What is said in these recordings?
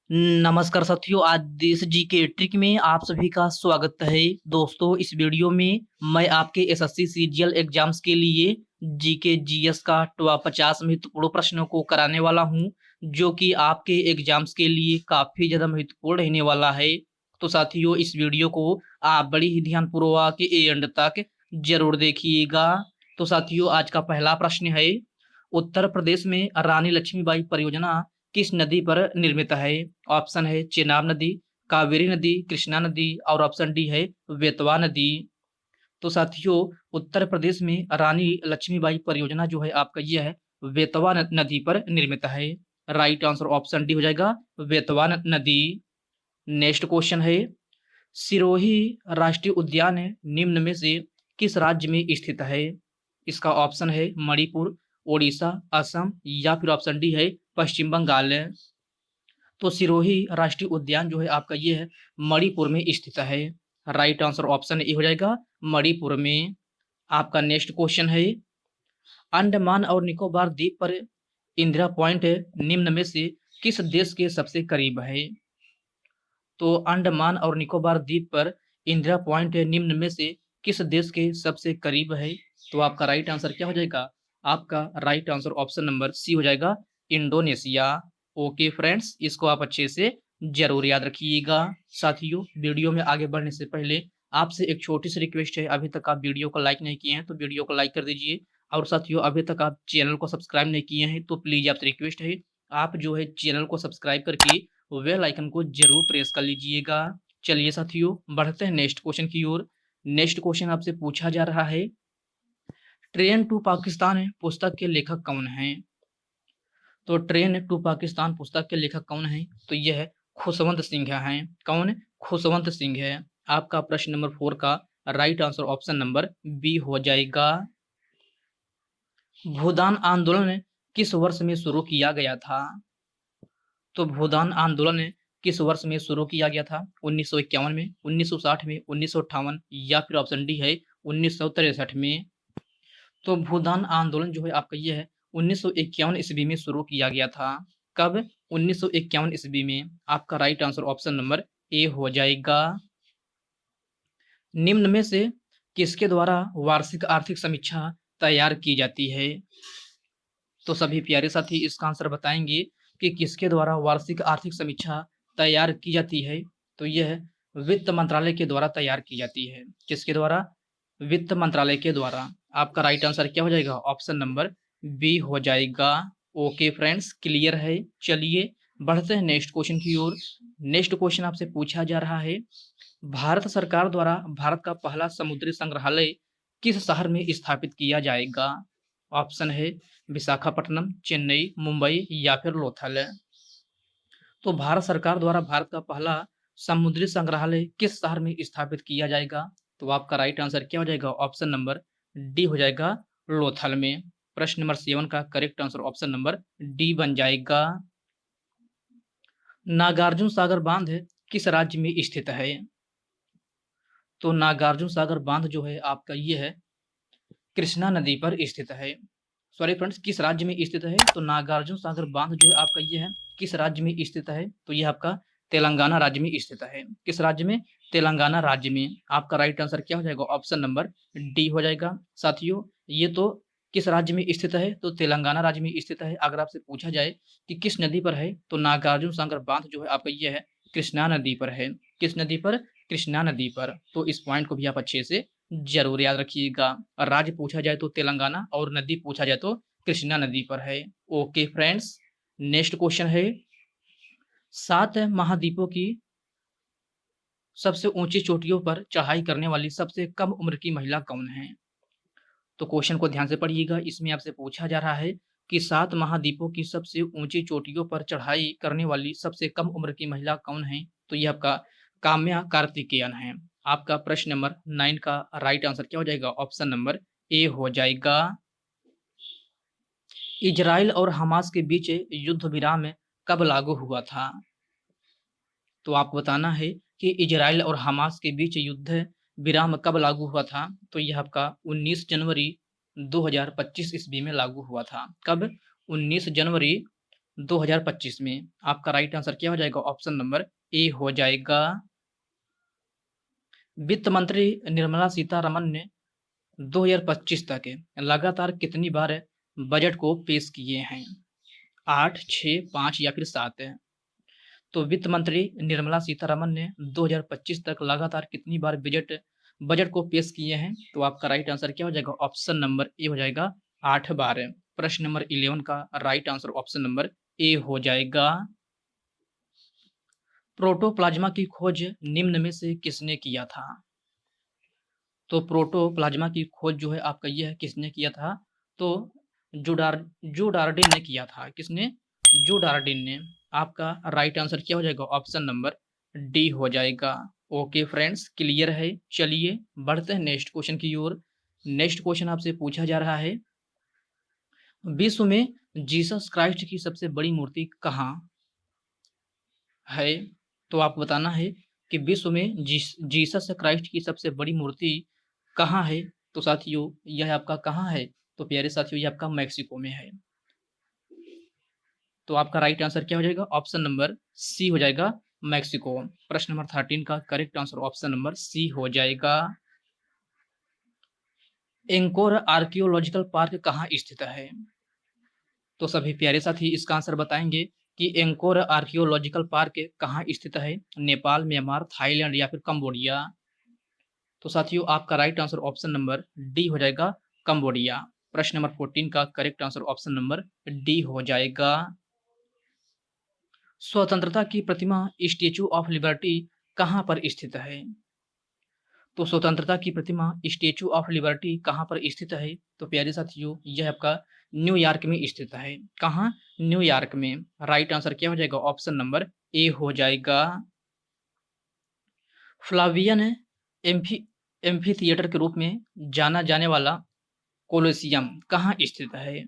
नमस्कार साथियों, आज देश जी के ट्रिक में आप सभी का स्वागत है। दोस्तों, इस वीडियो में मैं आपके एसएससी सीजीएल एग्जाम्स के लिए जीके जीएस का 50 महत्वपूर्ण प्रश्नों को कराने वाला हूं, जो कि आपके एग्जाम्स के लिए काफी ज्यादा महत्वपूर्ण रहने वाला है। तो साथियों, इस वीडियो को आप बड़ी ही ध्यानपूर्वक एंड तक जरूर देखिएगा। तो साथियों, आज का पहला प्रश्न है, उत्तर प्रदेश में रानी लक्ष्मीबाई परियोजना किस नदी पर निर्मित है? ऑप्शन है चेनाब नदी, कावेरी नदी, कृष्णा नदी और ऑप्शन डी है बेतवा नदी। तो साथियों, उत्तर प्रदेश में रानी लक्ष्मीबाई परियोजना जो है आपका ये है बेतवा नदी पर निर्मित है। राइट आंसर ऑप्शन डी हो जाएगा बेतवा नदी। नेक्स्ट क्वेश्चन है, सिरोही राष्ट्रीय उद्यान निम्न में से किस राज्य में स्थित है? इसका ऑप्शन है मणिपुर, ओडिशा, असम या फिर ऑप्शन डी है पश्चिम बंगाल। तो सिरोही राष्ट्रीय उद्यान जो है आपका ये है मणिपुर में स्थित है। राइट आंसर ऑप्शन ए हो जाएगा मणिपुर में। आपका नेक्स्ट क्वेश्चन है, अंडमान और निकोबार द्वीप पर इंदिरा पॉइंट निम्न में से किस देश के सबसे करीब है? तो अंडमान और निकोबार द्वीप पर इंदिरा पॉइंट निम्न में से किस देश के सबसे करीब है? तो आपका राइट आंसर क्या हो जाएगा? आपका right answer option number C हो जाएगा इंडोनेशिया। ओके फ्रेंड्स, इसको आप अच्छे से जरूर याद रखिएगा। साथियों, वीडियो में आगे बढ़ने से पहले आपसे एक छोटी सी रिक्वेस्ट है, अभी तक आप वीडियो को लाइक नहीं किए हैं तो वीडियो को लाइक कर दीजिए। और साथियों, अभी तक आप चैनल को सब्सक्राइब नहीं किए हैं तो प्लीज आपसे रिक्वेस्ट है, आप जो है चैनल को सब्सक्राइब करके बेल आइकन को जरूर प्रेस कर लीजिएगा। चलिए साथियों, बढ़ते हैं नेक्स्ट क्वेश्चन की ओर। नेक्स्ट क्वेश्चन आपसे पूछा जा रहा है, ट्रेन टू पाकिस्तान पुस्तक के लेखक कौन हैं? तो ट्रेन टू पाकिस्तान पुस्तक के लेखक कौन हैं? तो यह है खुशवंत सिंह हैं। कौन? खुशवंत सिंह है। आपका प्रश्न नंबर 4 का right answer option number B हो जाएगा। भूदान आंदोलन किस वर्ष में शुरू किया गया था? तो भूदान आंदोलन किस वर्ष में शुरू किया गया था? 1951 में, 1960 में, 1958 या फिर ऑप्शन डी है 1963 में। तो भूदान आंदोलन जो है आपका ये है 1951 ईस्वी में शुरू किया गया था। कब? 1951 ईस्वी में। आपका right answer option number A हो जाएगा। निम्न में से किसके द्वारा वार्षिक आर्थिक समीक्षा तैयार की जाती है? तो सभी प्यारे साथी इसका आंसर बताएंगे कि किसके द्वारा वार्षिक आर्थिक समीक्षा तैयार की जाती है। तो यह वित्त मंत्रालय के द्वारा तैयार की जाती है। किसके द्वारा? वित्त मंत्रालय के द्वारा। आपका राइट आंसर क्या हो जाएगा? ऑप्शन नंबर बी हो जाएगा। ओके फ्रेंड्स, क्लियर है। चलिए बढ़ते हैं नेक्स्ट क्वेश्चन की ओर। नेक्स्ट क्वेश्चन आपसे पूछा जा रहा है, भारत सरकार द्वारा भारत का पहला समुद्री संग्रहालय किस शहर में स्थापित किया जाएगा? ऑप्शन है विशाखापट्टनम, चेन्नई, मुंबई या फिर लोथल। तो भारत सरकार द्वारा भारत का पहला समुद्री संग्रहालय किस शहर में स्थापित किया जाएगा? तो आपका राइट आंसर क्या हो जाएगा? ऑप्शन नंबर डी हो जाएगा लोथल में। प्रश्न नंबर 7 का correct answer option number D बन जाएगा। नागार्जुन सागर बांध किस राज्य में स्थित है? तो नागार्जुन सागर बांध जो है आपका ये है कृष्णा नदी पर स्थित है। सॉरी फ्रेंड्स, किस राज्य में स्थित है? तो नागार्जुन सागर बांध जो है आपका ये है किस राज्य में स्थित है? तो ये आपका तेलंगाना राज्य में स्थित है। किस राज्य में? तेलंगाना राज्य में। आपका राइट आंसर क्या हो जाएगा? ऑप्शन नंबर डी हो जाएगा। साथियों, ये तो किस राज्य में स्थित है? तो तेलंगाना राज्य में स्थित है। अगर आपसे पूछा जाए कि किस नदी पर है, तो नागार्जुन सागर बांध जो है आपका ये है कृष्णा नदी पर है। किस नदी पर? कृष्णा नदी पर। तो इस पॉइंट को भी आप अच्छे से जरूर याद रखिएगा। राज्य पूछा जाए तो तेलंगाना और नदी पूछा जाए तो कृष्णा नदी पर है। ओके फ्रेंड्स, नेक्स्ट क्वेश्चन है, 7 महाद्वीपों की सबसे ऊंची चोटियों पर चढ़ाई करने वाली सबसे कम उम्र की महिला कौन है? तो क्वेश्चन को ध्यान से पढ़िएगा। इसमें आपसे पूछा जा रहा है कि 7 महाद्वीपों की सबसे ऊंची चोटियों पर चढ़ाई करने वाली सबसे कम उम्र की महिला कौन है? तो यह आपका काम्या कार्तिकेयन है। आपका प्रश्न नंबर 9 का राइट आंसर क्या हो जाएगा? ऑप्शन नंबर ए हो जाएगा। इजराइल और हमास के बीच युद्ध विराम कब लागू हुआ था? तो आपको बताना है कि इजराइल और हमास के बीच युद्ध विराम कब लागू हुआ था? तो यह आपका 19 जनवरी 2025 ईस्वी में लागू हुआ था। कब? 19 जनवरी 2025 में। आपका राइट आंसर क्या हो जाएगा? ऑप्शन नंबर ए हो जाएगा। वित्त मंत्री निर्मला सीतारमन ने 2025 तक लगातार कितनी बार बजट को पेश किए हैं? 8, 6, 5 या फिर 7 है। तो वित्त मंत्री निर्मला सीतारमन ने 2025 तक लगातार कितनी बार बजट बजट को पेश किए हैं? तो आपका राइट आंसर क्या हो जाएगा? ऑप्शन नंबर ए हो जाएगा, 8 बार। प्रश्न नंबर 11 का right answer option number A हो जाएगा। प्रोटोप्लाज्मा की खोज निम्न में से किसने किया था? तो प्रोटोप्लाज्मा की खोज जो है आपका ये है, किसने किया था? तो जूडार्डिन ने किया था। किसने? जूडार्डिन ने। आपका राइट आंसर क्या हो जाएगा? ऑप्शन नंबर डी हो जाएगा। ओके फ्रेंड्स, क्लियर है। चलिए बढ़ते हैं नेक्स्ट क्वेश्चन की ओर। नेक्स्ट क्वेश्चन आपसे पूछा जा रहा है, विश्व में जीसस क्राइस्ट की सबसे बड़ी मूर्ति कहाँ है? तो आपको बताना है कि विश्व में जीसस क्राइस्ट की सबसे बड़ी मूर्ति कहाँ है? तो साथियों यह आपका कहाँ है? तो प्यारे साथियों ये आपका मैक्सिको में है। तो आपका राइट आंसर क्या हो जाएगा? ऑप्शन नंबर सी हो जाएगा, मैक्सिको। प्रश्न नंबर 13 का correct answer option number C हो जाएगा। एंकोर आर्कियोलॉजिकल पार्क कहाँ स्थित है? तो सभी प्यारे साथी इसका आंसर बताएंगे कि एंकोर आर्कियोलॉजिकल पार्क कहाँ स्थित है? नेपाल, म्यांमार, थाईलैंड या फिर कंबोडिया? तो साथियों आपका right answer option number D हो जाएगा, कंबोडिया। प्रश्न नंबर 14 का correct answer option number D हो जाएगा। स्वतंत्रता की प्रतिमा स्टेचू ऑफ लिबर्टी कहाँ पर स्थित है? तो स्वतंत्रता की प्रतिमा स्टेचू ऑफ लिबर्टी कहाँ पर स्थित है? तो प्यारे साथियों यह आपका न्यूयॉर्क में स्थित है। कहाँ? न्यूयॉर्क में। राइट आंसर क्या हो जाएगा? ऑप्शन नंबर ए हो जाएगा। फ्लावियन एम्फी एम्फी थिएटर के रूप में जाना जाने वाला कोलोसियम कहाँ स्थित है?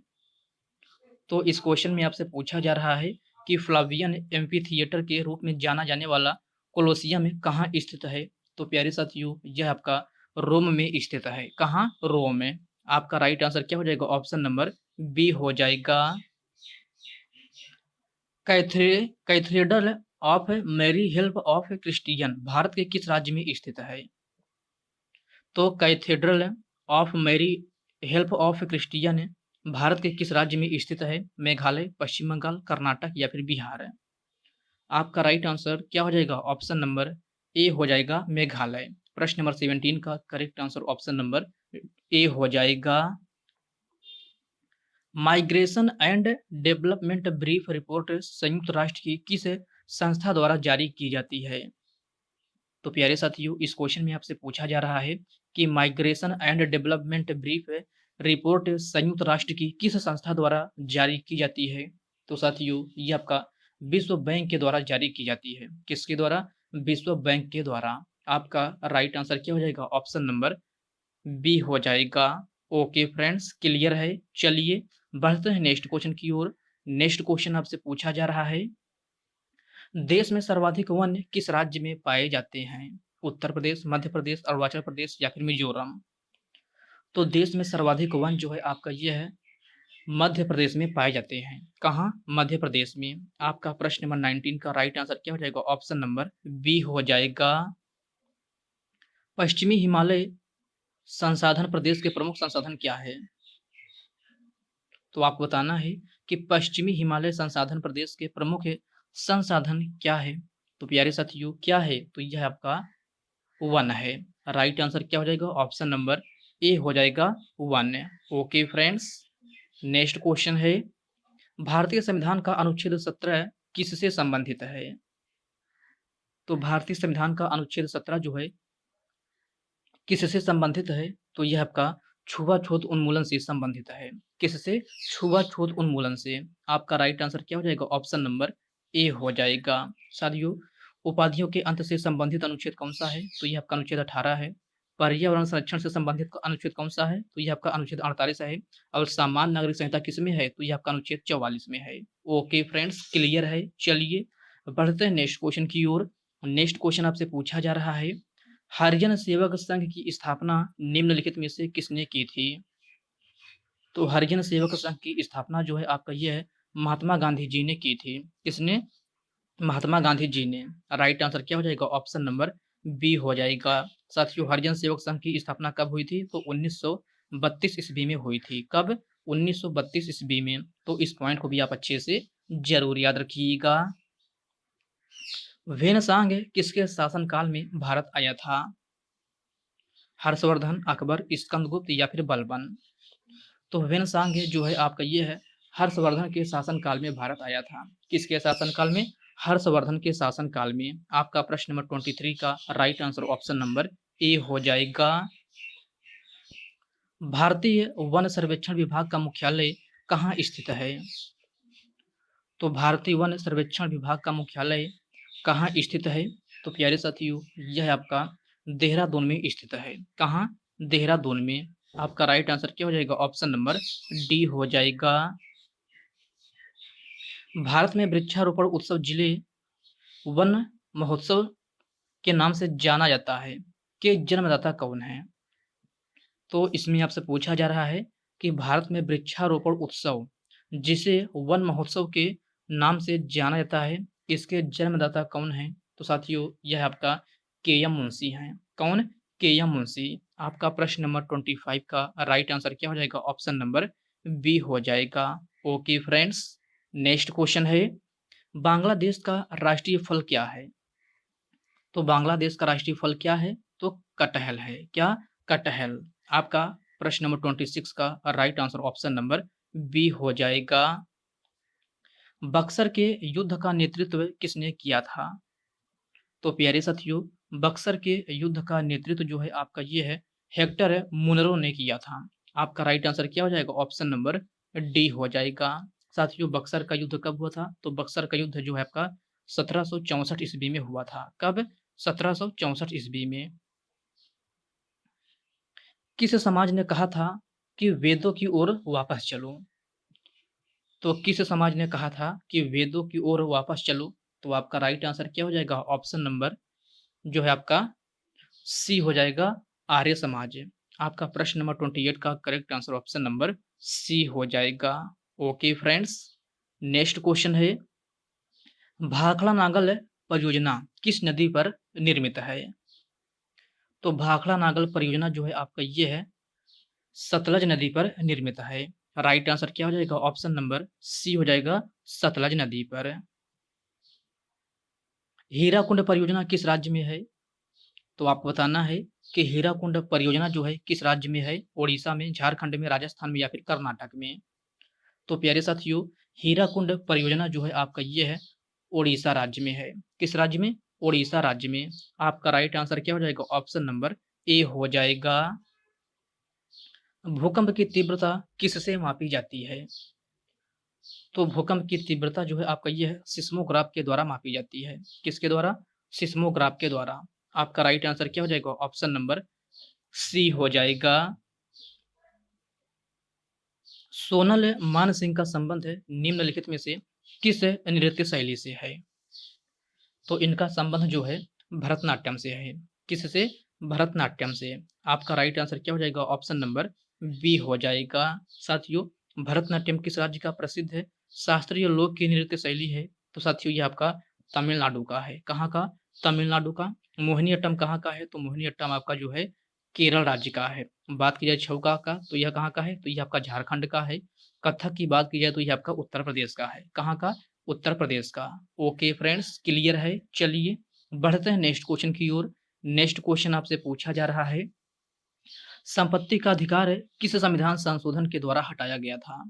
तो इस क्वेश्चन में आपसे पूछा जा रहा है कि फ्लावियन एम्फी थिएटर के रूप में जाना जाने वाला कोलोसियम कहाँ स्थित है? तो प्यारे साथियों यह आपका रोम में स्थित है। कहाँ? रोम में। आपका राइट आंसर क्या हो जाएगा? ऑप्शन नंबर बी हो जाएगा। Cathedral of Mary help of Christian Bharat के किस राज्य में स्थित है? तो cathedral of Mary help of Christian Bharat के किस राज्य में स्थित है? मेघालय, पश्चिम बंगाल, कर्नाटक या फिर बिहार? आपका राइट आंसर क्या हो जाएगा? ऑप्शन नंबर ए हो जाएगा, मेघालय। प्रश्न नंबर 17 का correct answer option number A हो जाएगा। Migration and development brief report संयुक्त राष्ट्र की किस संस्था द्वारा जारी की जाती है? तो प्यारे साथियों इस क्वेश्चन में आपसे पूछा जा रहा है कि migration and development brief report संयुक्त राष्ट्र की किस संस्था द्वारा जारी की जाती है? तो साथियों ये आपका विश्व बैंक के द्वारा जारी की जाती है। किसके द्वारा? विश्व बैंक के द्वारा। आपका राइट आंसर क्या हो जाएगा? ऑप्शन नंबर बी हो जाएगा। ओके फ्रेंड्स, क्लियर है। चलिए बढ़ते हैं नेक्स्ट क्वेश्चन की ओर। नेक्स्ट क्वेश्चन आपसे पूछा जा रहा है, देश में सर्वाधिक वन किस राज्य में पाए जाते हैं? उत्तर प्रदेश, मध्य प्रदेश, अरुणाचल प्रदेश या फिर मिजोरम? तो देश में सर्वाधिक वन जो है आपका ये है, मध्य प्रदेश में पाए जाते हैं। कहाँ? मध्य प्रदेश में। आपका प्रश्न नंबर 19 का राइट आंसर क्या हो जाएगा? ऑप्शन नंबर बी हो जाएगा। पश्चिमी हिमालय संसाधन प्रदेश के प्रमुख संसाधन क्या है? तो आपको बताना है कि पश्चिमी हिमालय संसाधन प्रदेश के प्रमुख संसाधन क्या है? तो प्यारे साथियों क्या है? तो यह आपका वन है। राइट आंसर क्या हो जाएगा? ऑप्शन नंबर ए हो जाएगा, one. Okay friends, next question है, भारतीय संविधान का अनुच्छेद 17 किससे संबंधित है? तो भारतीय संविधान का अनुच्छेद 17 जो है किससे संबंधित है? तो यह आपका छुआछूत उन्मूलन से संबंधित है। किससे? छुआछूत उन्मूलन से। आपका राइट आंसर क्या हो जाएगा? ऑप्शन नंबर ए हो जाएगा। साथियों उपाधियों के अंत से संबंधित अनुच्छेद कौन सा है? तो यह आपका अनुच्छेद 18 है। पर्यावरण संरक्षण से संबंधित अनुच्छेद कौन सा है? तो यह आपका अनुच्छेद 48 है। और सामान्य नागरिक संहिता किसमें है? तो यह आपका अनुच्छेद 44 में है। ओके फ्रेंड्स, क्लियर है। चलिए बढ़ते हैं नेक्स्ट क्वेश्चन की ओर। नेक्स्ट क्वेश्चन आपसे पूछा जा रहा है, हरिजन सेवक संघ की स्थापना निम्नलिखित में से किसने की थी? तो हरिजन सेवक संघ की स्थापना जो है आपका ये है, महात्मा गांधी जी ने की थी। किसने? महात्मा गांधी जी ने। राइट आंसर क्या हो जाएगा? ऑप्शन नंबर बी हो जाएगा। साथियों, हरिजन सेवक संघ की स्थापना कब हुई थी? तो 1932 ईस्वी में हुई थी। कब? 1932 ईस्वी में। तो इस पॉइंट को भी आप अच्छे से जरूर याद रखिएगा। वेनसांग किसके शासनकाल में भारत आया था? हर्षवर्धन, अकबर, स्कंदगुप्त या फिर बलबन। तो वेनसांग जो है आपका ये है हर्षवर्धन के शासनकाल में भारत आया था। किसके शासनकाल में? हर्षवर्धन के शासनकाल में। आपका प्रश्न नंबर 23 का right answer option number A हो जाएगा। भारतीय वन सर्वेक्षण विभाग का मुख्यालय कहाँ स्थित है? तो भारतीय वन सर्वेक्षण विभाग का मुख्यालय कहाँ स्थित है? तो प्यारे साथियों, यह आपका देहरादून में स्थित है। कहाँ? देहरादून में। आपका राइट आंसर क्या हो जाएगा? ऑप्शन नंबर डी हो जाएगा। भारत में वृक्षारोपण उत्सव जिले वन महोत्सव के नाम से जाना जाता है के जन्मदाता कौन है? तो इसमें आपसे पूछा जा रहा है कि भारत में वृक्षारोपण उत्सव जिसे वन महोत्सव के नाम से जाना जाता है, इसके जन्मदाता कौन है? तो साथियों, यह आपका के एम मुंशी हैं। कौन? के एम मुंशी। आपका प्रश्न नंबर 25 का राइट आंसर क्या हो जाएगा? ऑप्शन नंबर बी हो जाएगा। ओके फ्रेंड्स, नेक्स्ट क्वेश्चन है, बांग्लादेश का राष्ट्रीय फल क्या है? तो बांग्लादेश का राष्ट्रीय फल क्या है? तो कटहल है। क्या? कटहल। आपका प्रश्न नंबर 26 का right answer option number B हो जाएगा। बक्सर के युद्ध का नेतृत्व किसने किया था? तो प्यारे साथियों, बक्सर के युद्ध का नेतृत्व जो है आपका ये है हेक्टर मुनरो ने किया था। आपका राइट आंसर क्या हो जाएगा? ऑप्शन नंबर डी हो जाएगा। साथियों, बक्सर का युद्ध कब हुआ था? तो बक्सर का युद्ध जो है आपका 1764 ईस्वी में हुआ था। कब? 1764 ईस्वी में। किस समाज ने कहा था कि वेदों की ओर वापस चलो? तो किस समाज ने कहा था कि वेदों की ओर वापस चलो? तो आपका राइट आंसर क्या हो जाएगा? ऑप्शन नंबर जो है आपका सी हो जाएगा, आर्य समाज। आपका प्रश्न नंबर 28 का correct answer option number C हो जाएगा। ओके फ्रेंड्स, नेक्स्ट क्वेश्चन है, भाखड़ा नागल परियोजना किस नदी पर निर्मित है? तो भाखड़ा नागल परियोजना जो है आपका ये है सतलज नदी पर निर्मित है। राइट आंसर क्या हो जाएगा? ऑप्शन नंबर सी हो जाएगा, सतलज नदी पर। हीराकुंड परियोजना किस राज्य में है? तो आपको बताना है कि हीराकुंड परियोजना जो है किस राज्य में है? ओडिशा में, झारखंड में, राजस्थान में या फिर कर्नाटक में। तो प्यारे साथियों, हीराकुंड परियोजना जो है आपका ये है ओडिशा राज्य में है। किस राज्य में? ओडिशा राज्य में। आपका राइट आंसर क्या हो जाएगा? ऑप्शन नंबर ए हो जाएगा। भूकंप की तीव्रता किससे मापी जाती है? तो भूकंप की तीव्रता जो है आपका ये है सिस्मोग्राफ के द्वारा मापी जाती है। किसके द्वारा? सिस्मोग्राफ के द्वारा। आपका राइट आंसर क्या हो जाएगा? ऑप्शन नंबर सी हो जाएगा। सोनल मान सिंह का संबंध निम्नलिखित में से किस नृत्य शैली से है? तो इनका संबंध जो है भरतनाट्यम से है। किससे? भरतनाट्यम से। आपका राइट आंसर क्या हो जाएगा? ऑप्शन नंबर बी हो जाएगा। साथियों, भरतनाट्यम किस राज्य का प्रसिद्ध है शास्त्रीय लोक की नृत्य शैली है? तो साथियों, ये आपका तमिलनाडु का है। कहाँ का? तमिलनाडु का। मोहिनीअट्टम कहाँ का है? तो मोहिनीअट्टम आपका जो है केरल राज्य का है। बात की जाए छौका का, तो यह कहाँ का है? तो यह आपका झारखंड का है। कथक की बात की जाए तो यह आपका उत्तर प्रदेश का है। कहाँ का? उत्तर प्रदेश का। ओके फ्रेंड्स, क्लियर है। चलिए बढ़ते हैं नेक्स्ट क्वेश्चन की ओर। नेक्स्ट क्वेश्चन आपसे पूछा जा रहा है, संपत्ति का अधिकार किस संविधान संशोधन के द्वारा हटाया गया था?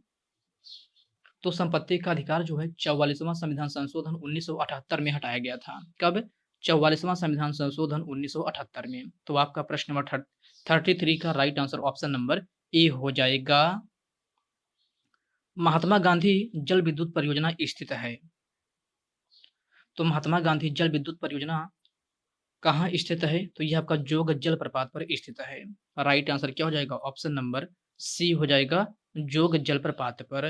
तो संपत्ति का अधिकार जो है 44वां संविधान संशोधन 1978 में हटाया गया था। कब? 44वां संविधान संशोधन 1978 में। तो आपका प्रश्न नंबर 33 का right answer option number A हो जाएगा। महात्मा गांधी जल विद्युत परियोजना स्थित है। तो महात्मा गांधी जल विद्युत परियोजना कहाँ स्थित है? तो यह आपका जोग जलप्रपात पर स्थित है। राइट आंसर क्या हो जाएगा? ऑप्शन नंबर सी हो जाएगा, जोग जलप्रपात पर।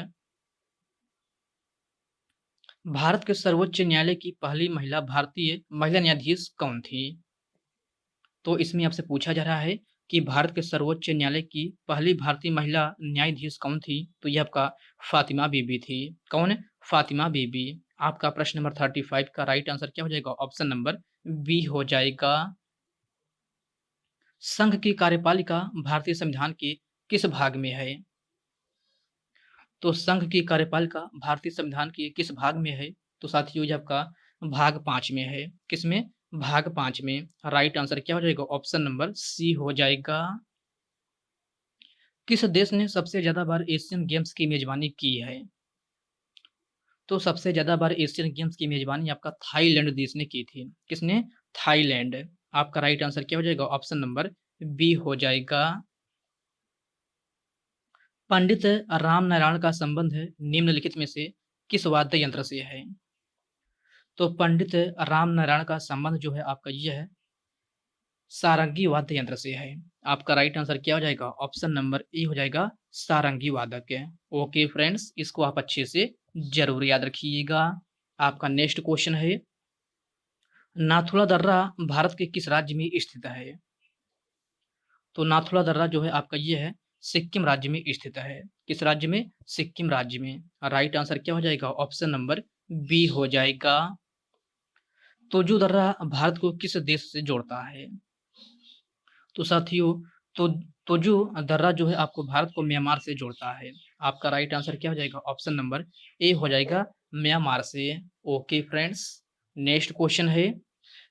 भारत के सर्वोच्च न्यायालय की पहली महिला भारतीय महिला न्यायाधीश कौन थी? तो इसमें आपसे पूछा जा रहा है कि भारत के सर्वोच्च न्यायालय की पहली भारतीय महिला न्यायाधीश कौन थी? तो ये आपका फातिमा बीबी थी। कौन? फातिमा बीबी। आपका प्रश्न नंबर 35 का राइट आंसर क्या हो जाएगा? ऑप्शन नंबर बी हो जाएगा। संघ की कार्यपालिका भारतीय संविधान के किस भाग में है? तो संघ की कार्यपालिका भारतीय संविधान के किस भाग में है? तो साथियों ये आपका भाग 5 में है। किसमें? भाग 5 में। राइट आंसर क्या हो जाएगा? ऑप्शन नंबर सी हो जाएगा। किस देश ने सबसे ज्यादा बार एशियन गेम्स की मेजबानी की है? तो सबसे ज्यादा बार एशियन गेम्स की मेजबानी आपका थाईलैंड देश ने की थी। किसने? थाईलैंड। आपका राइट आंसर क्या हो जाएगा? ऑप्शन नंबर बी हो जाएगा। पंडित राम नारायण का संबंध निम्नलिखित में से किस वाद्य यंत्र से है? तो पंडित राम नारायण का संबंध जो है आपका ये है सारंगी वाद्य यंत्र से है। आपका राइट आंसर क्या हो जाएगा? ऑप्शन नंबर ए हो जाएगा सारंगी वादक है। ओके फ्रेंड्स, इसको आप अच्छे से जरूर याद रखिएगा। आपका नेक्स्ट क्वेश्चन है, नाथुला दर्रा भारत के किस राज्य में स्थित है? तो नाथुला दर्रा जो है आपका ये है सिक्किम राज्य में स्थित है। किस राज्य में? सिक्किम राज्य में। राइट आंसर क्या हो जाएगा? ऑप्शन नंबर बी हो जाएगा। तोजु दर्रा भारत को किस देश से जोड़ता है? तो साथियों तो तोजु दर्रा जो है आपको भारत को म्यांमार से जोड़ता है। आपका राइट आंसर क्या हो जाएगा? ऑप्शन नंबर ए हो जाएगा म्यांमार से। ओके फ्रेंड्स, नेक्स्ट क्वेश्चन है,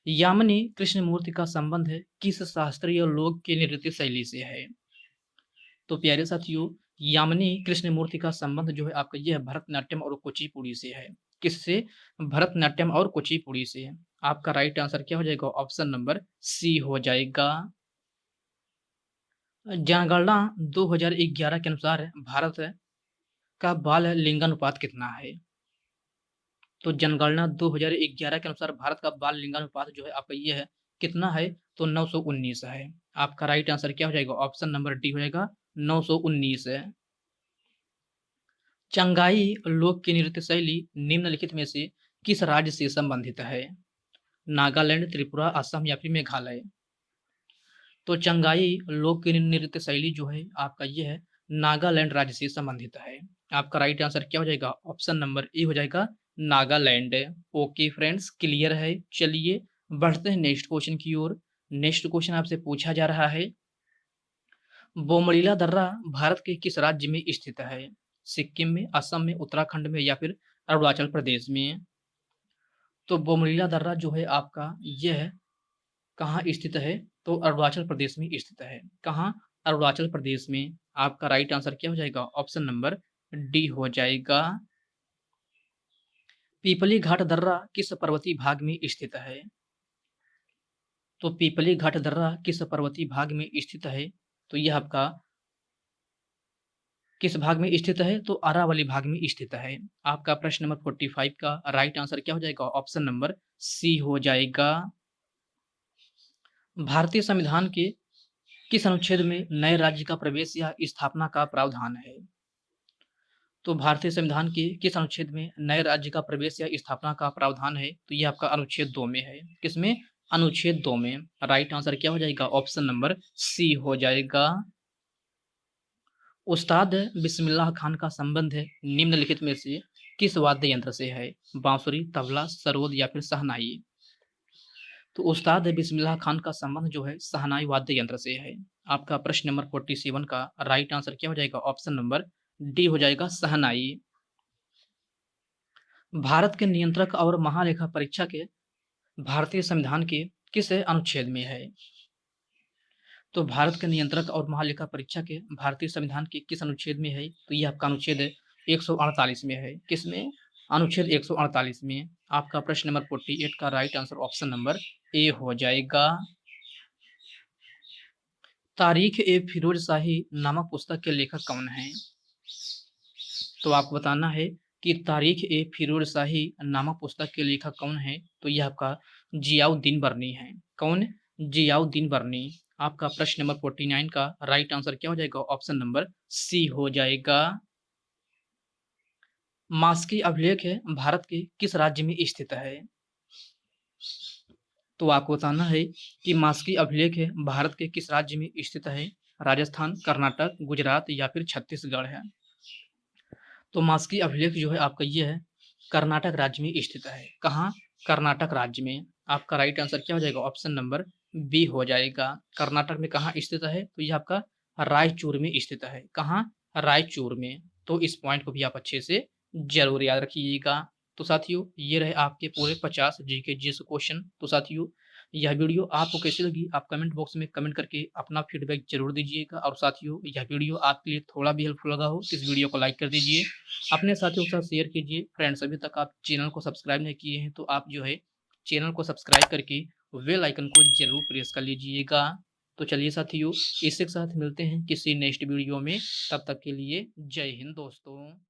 यामिनी कृष्णमूर्ति का संबंध किस शास्त्रीय लोक के नृत्य शैली से है? तो प्यारे साथियों, यामिनी कृष्णमूर्ति का संबंध जो है आपका यह भरतनाट्यम और कुचिपुड़ी से है। किससे? भरतनाट्यम और कुचिपुड़ी से। आपका राइट आंसर क्या हो जाएगा? ऑप्शन नंबर सी हो जाएगा। जनगणना 2011 के अनुसार भारत का बाल लिंगानुपात कितना है? तो जनगणना 2011 के अनुसार भारत का बाल लिंगानुपात जो है आपका ये है कितना है? तो 919 है। आपका राइट आंसर क्या हो जाएगा? ऑप्शन नंबर डी हो जाएगा 919 है। चंगाई लोक की नृत्य शैली निम्नलिखित में से किस राज्य से संबंधित है? नागालैंड, त्रिपुरा, असम या फिर मेघालय। तो चंगाई लोक की नृत्य शैली जो है आपका ये है नागालैंड राज्य से संबंधित है। आपका राइट आंसर क्या हो जाएगा? ऑप्शन नंबर ए हो जाएगा नागालैंड। ओके फ्रेंड्स, क्लियर है। चलिए बढ़ते हैं नेक्स्ट क्वेश्चन की ओर। नेक्स्ट क्वेश्चन आपसे पूछा जा रहा है, बोमड़ीला दर्रा भारत के किस राज्य में स्थित है? सिक्किम में, असम में, उत्तराखंड में या फिर अरुणाचल प्रदेश में। तो बोमड़ीला दर्रा जो है आपका यह कहाँ स्थित है? तो अरुणाचल प्रदेश में स्थित है। कहाँ? अरुणाचल प्रदेश में। आपका राइट आंसर क्या हो जाएगा? ऑप्शन नंबर डी हो जाएगा। पीपली घाट दर्रा किस पर्वतीय भाग में स्थित है? तो पीपली घाट दर्रा किस पर्वतीय भाग में स्थित है? तो यह आपका किस भाग में स्थित है? तो अरावली भाग में स्थित है। आपका प्रश्न नंबर 45 का राइट आंसर क्या हो जाएगा? ऑप्शन नंबर सी हो जाएगा। भारतीय संविधान के किस अनुच्छेद में नए राज्य का प्रवेश या स्थापना का प्रावधान है? तो भारतीय संविधान के किस अनुच्छेद में नए राज्य का प्रवेश या स्थापना का प्रावधान है? तो ये आपका अनुच्छेद 2 में है। किसमें? अनुच्छेद 2 में। राइट आंसर क्या हो जाएगा? ऑप्शन नंबर सी हो जाएगा। उस्ताद बिस्मिल्लाह खान का संबंध निम्नलिखित में से किस वाद्य यंत्र से है? बांसुरी, तबला, सरोद या फिर शहनाई। तो उस्ताद बिस्मिल्लाह खान का संबंध जो है शहनाई वाद्य यंत्र से है। आपका प्रश्न नंबर 47 का राइट आंसर क्या हो जाएगा? ऑप्शन नंबर डी हो जाएगा शहनाई। भारत के नियंत्रक और महालेखा परीक्षक के भारतीय संविधान के किस अनुच्छेद में है? तो भारत के नियंत्रक और महालेखा परीक्षक के भारतीय संविधान के किस अनुच्छेद में है? तो यह आपका अनुच्छेद 148 में है। किसमें? अनुच्छेद 148 में। आपका प्रश्न नंबर 48 का right answer option number A हो जाएगा। तारीख ए फिरोज शाही नामक पुस्तक के लेखक कौन है? तो आपको बताना है कि तारीख ए फिरोज शाही नामक पुस्तक के लेखक कौन है? तो यह आपका जियाउद्दीन बर्नी है। कौन? जियाउद्दीन बर्नी। आपका प्रश्न नंबर 49 का राइट आंसर क्या हो जाएगा? ऑप्शन नंबर सी हो जाएगा। मास्की अभिलेख है भारत के किस राज्य में स्थित है? तो आपको बताना है कि मास्की अभिलेख है भारत के किस राज्य में स्थित है? राजस्थान, कर्नाटक, गुजरात या फिर छत्तीसगढ़ है। तो मास्की अभिलेख जो है आपका ये है, कर्नाटक राज्य में स्थित है। कहाँ? कर्नाटक राज्य में। आपका राइट आंसर क्या हो जाएगा? ऑप्शन नंबर बी हो जाएगा। कर्नाटक में कहाँ स्थित है? तो ये आपका रायचूर में स्थित है। कहाँ? रायचूर में। तो इस पॉइंट को भी आप अच्छे से जरूर याद रखिएगा। तो साथियों, ये रहे आपके पूरे 50 जीके जीएस क्वेश्चन। तो साथियों, यह वीडियो आपको कैसी लगी आप कमेंट बॉक्स में कमेंट करके अपना फीडबैक जरूर दीजिएगा। और साथियों, यह वीडियो आपके लिए थोड़ा भी हेल्पफुल लगा हो तो इस वीडियो को लाइक कर दीजिए, अपने साथियों के साथ शेयर कीजिए। फ्रेंड्स, अभी तक आप चैनल को सब्सक्राइब नहीं किए हैं तो आप जो है चैनल को सब्सक्राइब करके बेल आइकन को जरूर प्रेस कर लीजिएगा। तो चलिए साथियों, इसी के साथ मिलते हैं किसी नेक्स्ट वीडियो में। तब तक के लिए जय हिंद दोस्तों।